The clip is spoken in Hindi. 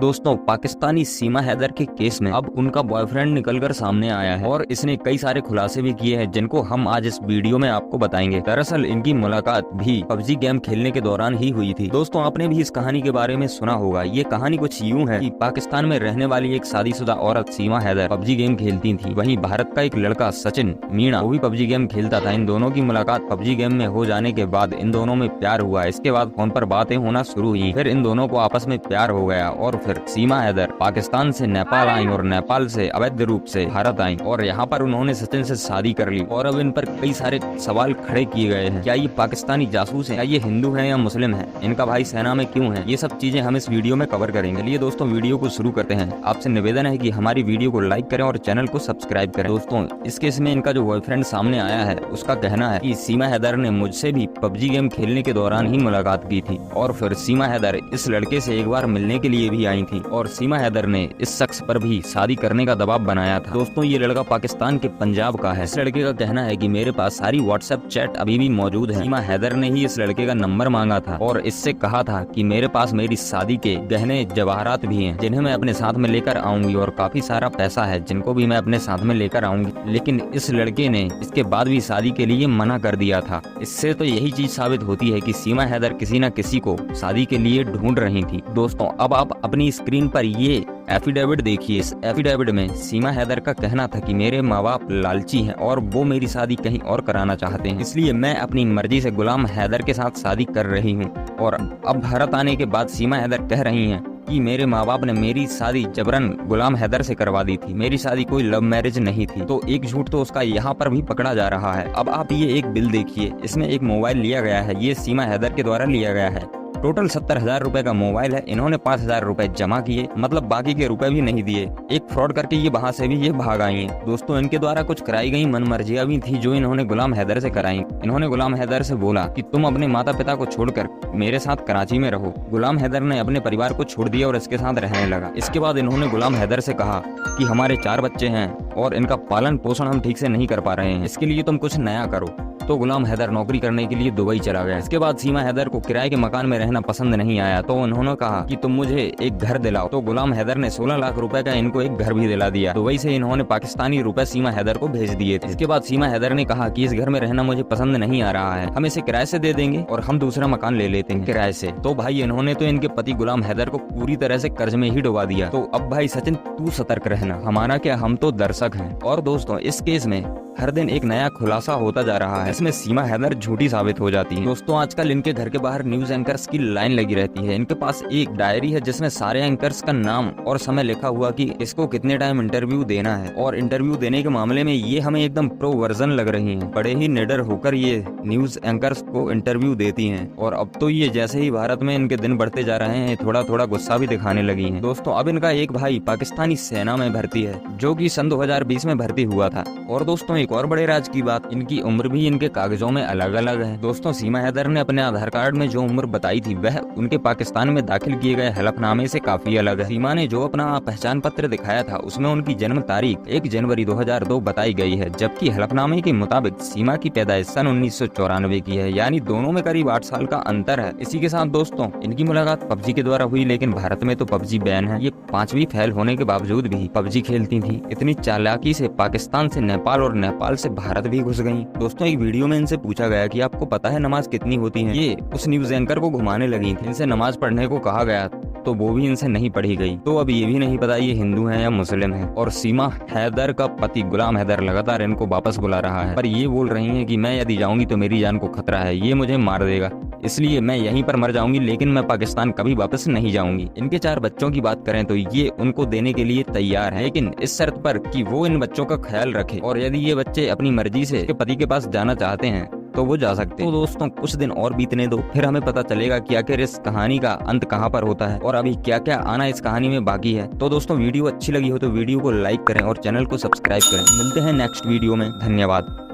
दोस्तों, पाकिस्तानी सीमा हैदर के केस में अब उनका बॉयफ्रेंड निकलकर सामने आया है और इसने कई सारे खुलासे भी किए हैं जिनको हम आज इस वीडियो में आपको बताएंगे। दरअसल इनकी मुलाकात भी पबजी गेम खेलने के दौरान ही हुई थी। दोस्तों, आपने भी इस कहानी के बारे में सुना होगा। ये कहानी कुछ यूं है कि पाकिस्तान में रहने वाली एक शादीशुदा औरत सीमा हैदर पबजी गेम खेलती थी। वहीं भारत का एक लड़का सचिन मीणा वो भी पबजी गेम खेलता था। इन दोनों की मुलाकात पबजी गेम में हो जाने के बाद इन दोनों में प्यार हुआ। इसके बाद फोन पर बातें होना शुरू हुई। फिर इन दोनों को आपस में प्यार हो गया और फिर सीमा हैदर पाकिस्तान से नेपाल आई और नेपाल से अवैध रूप से भारत आई और यहाँ पर उन्होंने सचिन से शादी कर ली। और अब इन पर कई सारे सवाल खड़े किए गए हैं। क्या ये पाकिस्तानी जासूस है, क्या ये हिंदू है या मुस्लिम है, इनका भाई सेना में क्यों है, ये सब चीजें हम इस वीडियो में कवर करेंगे। चलिए दोस्तों, वीडियो को शुरू करते हैं। आपसे निवेदन है कि हमारी वीडियो को लाइक करें और चैनल को सब्सक्राइब करें। दोस्तों, इस केस में इनका जो बॉयफ्रेंड सामने आया है उसका कहना है कि सीमा हैदर ने मुझसे भी पबजी गेम खेलने के दौरान ही मुलाकात की थी और फिर सीमा हैदर इस लड़के से एक बार मिलने के लिए भी आई थी और सीमा हैदर ने इस शख्स पर भी शादी करने का दबाव बनाया था। दोस्तों, ये लड़का पाकिस्तान के पंजाब का है। इस लड़के का कहना है कि मेरे पास सारी व्हाट्सएप चैट अभी भी मौजूद है। सीमा हैदर ने ही इस लड़के का नंबर मांगा था और इससे कहा था कि मेरे पास मेरी शादी के गहने जवाहरात भी हैं जिन्हें मैं अपने साथ में लेकर आऊंगी और काफी सारा पैसा है जिनको भी मैं अपने साथ में लेकर आऊंगी। लेकिन इस लड़के ने इसके बाद भी शादी के लिए मना कर दिया था। इससे तो यही चीज साबित होती है कि सीमा हैदर किसी न किसी को शादी के लिए ढूंढ रही थी। दोस्तों, अब आप अपनी स्क्रीन पर ये एफिडेविट देखिए। इस एफिडेविट में सीमा हैदर का कहना था कि मेरे माँ बाप लालची हैं और वो मेरी शादी कहीं और कराना चाहते हैं, इसलिए मैं अपनी मर्जी से गुलाम हैदर के साथ शादी कर रही हूँ। और अब भारत आने के बाद सीमा हैदर कह रही हैं कि मेरे माँ बाप ने मेरी शादी जबरन गुलाम हैदर से करवा दी थी, मेरी शादी कोई लव मैरिज नहीं थी। तो एक झूठ तो उसका यहाँ पर भी पकड़ा जा रहा है। अब आप ये एक बिल देखिए, इसमें एक मोबाइल लिया गया है। ये सीमा हैदर के द्वारा लिया गया है। टोटल 70,000 रुपए का मोबाइल है। इन्होंने 5,000 रुपए जमा किए, मतलब बाकी के रुपए भी नहीं दिए। एक फ्रॉड करके ये वहाँ से भी ये भाग आई हैं। दोस्तों, इनके द्वारा कुछ कराई गई मनमर्जियां भी थी जो इन्होंने गुलाम हैदर से कराई। इन्होंने गुलाम हैदर से बोला कि तुम अपने माता पिता को छोड़कर मेरे साथ कराची में रहो। गुलाम हैदर ने अपने परिवार को छोड़ दिया और इसके साथ रहने लगा। इसके बाद इन्होंने गुलाम हैदर से कहा कि हमारे 4 बच्चे हैं और इनका पालन पोषण हम ठीक से नहीं कर पा रहे हैं, इसके लिए तुम कुछ नया करो। तो गुलाम हैदर नौकरी करने के लिए दुबई चला गया। इसके बाद सीमा हैदर को किराए के मकान में रहना पसंद नहीं आया तो उन्होंने कहा कि तुम मुझे एक घर दिलाओ। तो गुलाम हैदर ने 16 लाख रुपए का इनको एक घर भी दिला दिया। दुबई से इन्होंने पाकिस्तानी रुपए सीमा हैदर को भेज दिए थे। इसके बाद सीमा हैदर ने कहा कि इस घर में रहना मुझे पसंद नहीं आ रहा है, हम इसे किराए से दे देंगे और हम दूसरा मकान ले लेते हैं किराए से। तो भाई, इन्होंने तो इनके पति गुलाम हैदर को पूरी तरह से कर्ज में ही डुबा दिया। तो अब भाई सचिन, तू सतर्क रहना, हमारा क्या, हम तो दर्शक हैं। और दोस्तों, इस केस में हर दिन एक नया खुलासा होता जा रहा है। इसमें सीमा हैदर झूठी साबित हो जाती है। दोस्तों, आजकल इनके घर के बाहर न्यूज एंकर्स की लाइन लगी रहती है। इनके पास एक डायरी है जिसमें सारे एंकर्स का नाम और समय लिखा हुआ कि इसको कितने टाइम इंटरव्यू देना है। और इंटरव्यू देने के मामले में ये हमें एकदम प्रो वर्जन लग रही हैं। बड़े ही निडर होकर ये न्यूज एंकर्स को इंटरव्यू देती हैं। और अब तो ये जैसे ही भारत में इनके दिन बढ़ते जा रहे हैं, थोड़ा थोड़ा गुस्सा भी दिखाने लगी है। दोस्तों, अब इनका एक भाई पाकिस्तानी सेना में भर्ती है जो की सन 2020 में भर्ती हुआ था। और दोस्तों, एक और बड़े राज की बात, इनकी उम्र भी इनके कागजों में अलग अलग है। दोस्तों, सीमा हैदर ने अपने आधार कार्ड में जो उम्र बताई थी वह उनके पाकिस्तान में दाखिल किए गए हलफनामे से काफी अलग है। सीमा ने जो अपना पहचान पत्र दिखाया था उसमें उनकी जन्म तारीख 1 जनवरी 2002 बताई गई है, जबकि हलफनामे के मुताबिक सीमा की पैदाइश सन 1994 की है। यानी दोनों में करीब 8 साल का अंतर है। इसी के साथ दोस्तों, इनकी मुलाकात पबजी के द्वारा हुई, लेकिन भारत में तो पबजी बैन है। ये 5वीं फेल होने के बावजूद भी पबजी खेलती थी। इतनी चालाकी से पाकिस्तान से नेपाल और नेपाल से भारत भी घुस गई। दोस्तों, एक वीडियो में इनसे पूछा गया कि आपको पता है नमाज कितनी होती है। ये उस न्यूज एंकर को घुमाने लगी थी। इनसे नमाज पढ़ने को कहा गया तो वो भी इनसे नहीं पढ़ी गई। तो अब ये भी नहीं पता ये हिंदू है या मुस्लिम है। और सीमा हैदर का पति गुलाम हैदर लगातार इनको वापस बुला रहा है, पर ये बोल रही है कि मैं यदि जाऊंगी तो मेरी जान को खतरा है, ये मुझे मार देगा, इसलिए मैं यहीं पर मर जाऊंगी, लेकिन मैं पाकिस्तान कभी वापस नहीं जाऊंगी। इनके 4 बच्चों की बात करें तो ये उनको देने के लिए तैयार है, लेकिन इस शर्त पर कि वो इन बच्चों का ख्याल रखे और यदि ये बच्चे अपनी मर्जी से पति के पास जाना चाहते हैं तो वो जा सकते हैं। तो दोस्तों, कुछ दिन और बीतने दो, फिर हमें पता चलेगा कि आखिर इस कहानी का अंत कहां पर होता है और अभी क्या क्या आना इस कहानी में बाकी है। तो दोस्तों, वीडियो अच्छी लगी हो तो वीडियो को लाइक करें और चैनल को सब्सक्राइब करें। मिलते हैं नेक्स्ट वीडियो में। धन्यवाद।